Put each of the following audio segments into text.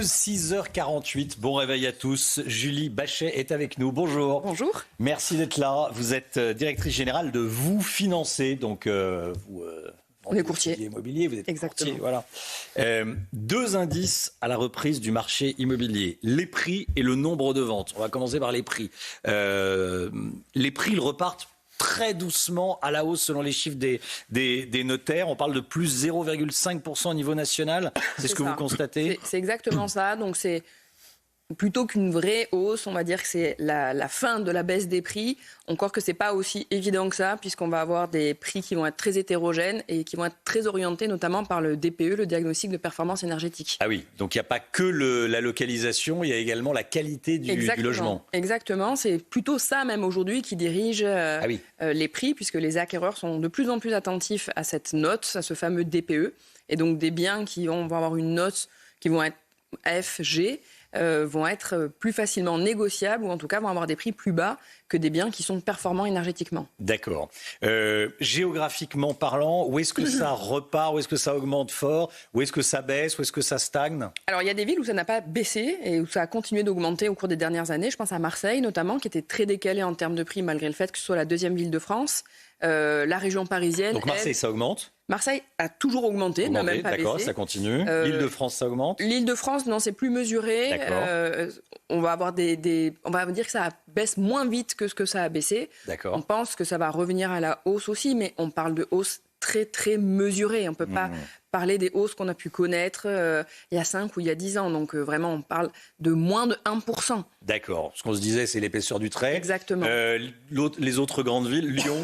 6h48, bon réveil à tous. Julie Bachet est avec nous. Bonjour. Bonjour. Merci d'être là. Vous êtes directrice générale de Vous Financer. Donc, on est courtier immobilier, vous êtes exactement. courtier, voilà. Deux indices à la reprise du marché immobilier, les prix et le nombre de ventes. On va commencer par les prix. Les prix, ils repartent très doucement à la hausse selon les chiffres des notaires. On parle de plus 0,5% au niveau national. C'est ce que vous constatez ? C'est exactement ça. Donc c'est plutôt qu'une vraie hausse, on va dire que c'est la fin de la baisse des prix. Encore que c'est pas aussi évident que ça, puisqu'on va avoir des prix qui vont être très hétérogènes et qui vont être très orientés notamment par le DPE, le diagnostic de performance énergétique. Ah oui, donc il n'y a pas que la localisation, il y a également la qualité du logement. Exactement, c'est plutôt ça même aujourd'hui qui dirige les prix, puisque les acquéreurs sont de plus en plus attentifs à cette note, à ce fameux DPE. Et donc des biens qui vont avoir une note qui vont être F, G, vont être plus facilement négociables ou en tout cas vont avoir des prix plus bas que des biens qui sont performants énergétiquement. D'accord. Géographiquement parlant, où est-ce que ça repart, où est-ce que ça augmente fort, où est-ce que ça baisse, où est-ce que ça stagne ? Alors il y a des villes où ça n'a pas baissé et où ça a continué d'augmenter au cours des dernières années. Je pense à Marseille notamment, qui était très décalée en termes de prix malgré le fait que ce soit la deuxième ville de France. La région parisienne. Donc Marseille, ça augmente ? Marseille a toujours augmenté, n'a même pas baissé. D'accord, ça continue. L'Île-de-France, ça augmente ? L'Île-de-France, non, c'est plus mesuré. On va avoir on va dire que ça baisse moins vite que ce que ça a baissé. D'accord. On pense que ça va revenir à la hausse aussi, mais on parle de hausse très, très mesurée. On ne peut pas parler des hausses qu'on a pu connaître il y a 5 ou il y a 10 ans. Donc vraiment, on parle de moins de 1%. D'accord. Ce qu'on se disait, c'est l'épaisseur du trait. Exactement. Les autres grandes villes, Lyon.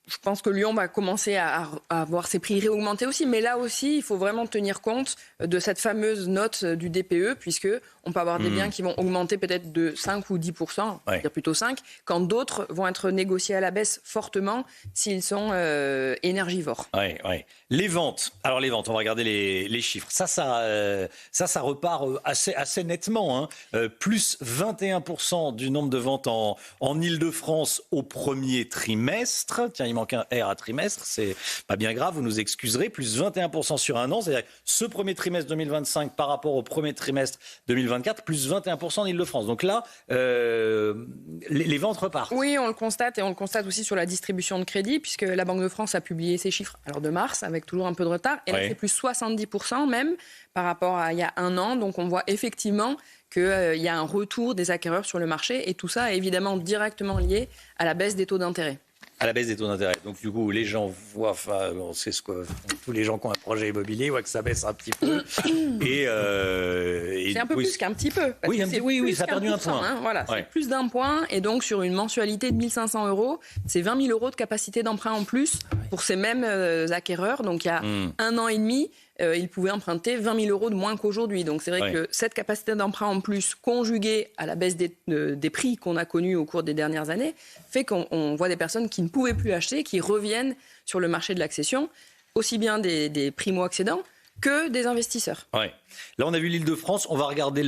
Je pense que Lyon va commencer à avoir ses prix réaugmentés aussi. Mais là aussi, il faut vraiment tenir compte de cette fameuse note du DPE, puisqu'on peut avoir des biens qui vont augmenter peut-être de 5 ou 10%, dire plutôt 5, quand d'autres vont être négociés à la baisse fortement s'ils sont énergivores. Oui. Les ventes. Alors les ventes, on va regarder les chiffres. Ça repart assez nettement. Plus 21% du nombre de ventes en Ile-de-France au premier trimestre. Tiens, il manque un R à trimestre, c'est pas bien grave, vous nous excuserez. Plus 21% sur un an, c'est-à-dire ce premier trimestre 2025 par rapport au premier trimestre 2024, plus 21% en Ile-de-France. Donc là, les ventes repartent. Oui, on le constate et on le constate aussi sur la distribution de crédit, puisque la Banque de France a publié ses chiffres de mars, avec toujours un peu de retard, et là c'est plus 70% même par rapport à il y a un an. Donc on voit effectivement qu'il y a un retour des acquéreurs sur le marché, et tout ça est évidemment directement lié à la baisse des taux d'intérêt. À la baisse des taux d'intérêt. Donc du coup, les gens voient, c'est ce que tous les gens qui ont un projet immobilier voient que ça baisse un petit peu. C'est un peu plus qu'un petit peu. Oui, ça a perdu un point. C'est plus d'un point. Et donc sur une mensualité de 1 500 €, c'est 20 000 € de capacité d'emprunt en plus pour ces mêmes acquéreurs. Donc il y a un an et demi, ils pouvaient emprunter 20 000 € de moins qu'aujourd'hui. Donc c'est vrai que cette capacité d'emprunt en plus, conjuguée à la baisse des prix qu'on a connus au cours des dernières années, fait qu'on voit des personnes qui ne pouvaient plus acheter, qui reviennent sur le marché de l'accession, aussi bien des primo-accédants que des investisseurs. Là, on a vu l'Île-de-France. On va regarder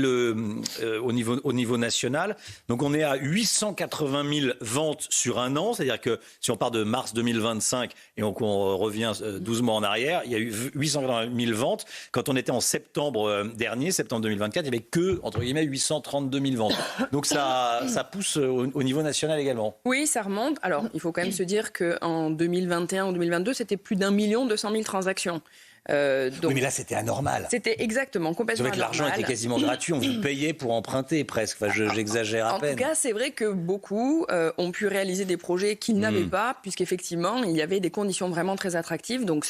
au niveau national. Donc, on est à 880 000 ventes sur un an. C'est-à-dire que si on part de mars 2025 et on revient 12 mois en arrière, il y a eu 880 000 ventes. Quand on était en septembre dernier, septembre 2024, il n'y avait que, entre guillemets, 832 000 ventes. Donc, ça pousse au niveau national également. Oui, ça remonte. Alors, il faut quand même se dire qu'en 2021 ou 2022, c'était plus d'1 200 000 transactions. Oui, mais là, c'était anormal. C'était exactement, complètement anormal. L'argent était quasiment gratuit, on vous payait pour emprunter presque. J'exagère à peine. En tout cas, c'est vrai que beaucoup ont pu réaliser des projets qu'ils n'avaient pas, puisqu'effectivement, il y avait des conditions vraiment très attractives. Donc,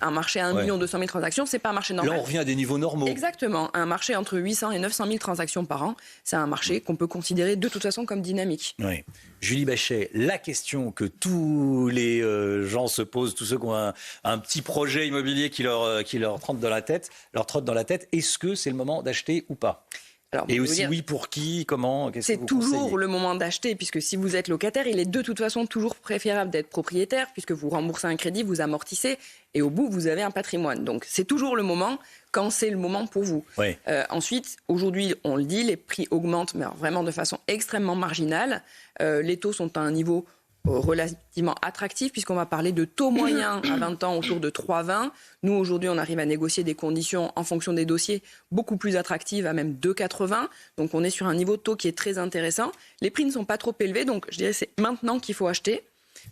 un marché à 1 200 000 transactions, c'est pas un marché normal. Là, on revient à des niveaux normaux. Exactement. Un marché entre 800 et 900 000 transactions par an, c'est un marché qu'on peut considérer de toute façon comme dynamique. Oui. Julie Bachet, la question que tous les gens se posent, tous ceux qui ont un petit projet immobilier qui leur trotte dans la tête, est-ce que c'est le moment d'acheter ou pas ? Alors, et aussi, oui, pour qui, comment, qu'est-ce que vous conseillez ? C'est toujours le moment d'acheter, puisque si vous êtes locataire, il est de toute façon toujours préférable d'être propriétaire, puisque vous remboursez un crédit, vous amortissez, et au bout, vous avez un patrimoine. Donc, c'est toujours le moment quand c'est le moment pour vous. Oui. Ensuite, aujourd'hui, on le dit, les prix augmentent, mais vraiment de façon extrêmement marginale. Les taux sont à un niveau relativement attractif puisqu'on va parler de taux moyen à 20 ans autour de 3,20. Nous, aujourd'hui, on arrive à négocier des conditions en fonction des dossiers beaucoup plus attractives à même 2,80. Donc, on est sur un niveau de taux qui est très intéressant. Les prix ne sont pas trop élevés, donc je dirais que c'est maintenant qu'il faut acheter.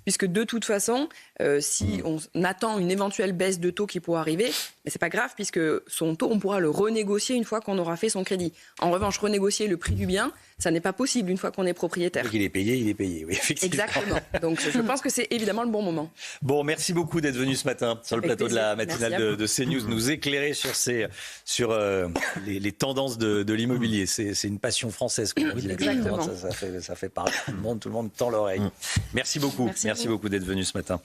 Puisque de toute façon, si on attend une éventuelle baisse de taux qui pourra arriver, mais c'est pas grave puisque son taux, on pourra le renégocier une fois qu'on aura fait son crédit. En revanche, renégocier le prix du bien, ça n'est pas possible une fois qu'on est propriétaire. Il est payé, oui, effectivement. Exactement. Donc je pense que c'est évidemment le bon moment. Bon, merci beaucoup d'être venu ce matin sur le plateau de la matinale de CNews, nous éclairer sur les tendances de l'immobilier. C'est une passion française, comme on dit. Exactement. Ça fait parler tout le monde tend l'oreille. Merci beaucoup. Merci beaucoup d'être venu ce matin.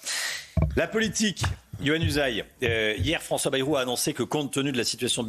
La politique, Yohann Usaï. Hier, François Bayrou a annoncé que compte tenu de la situation budgétaire,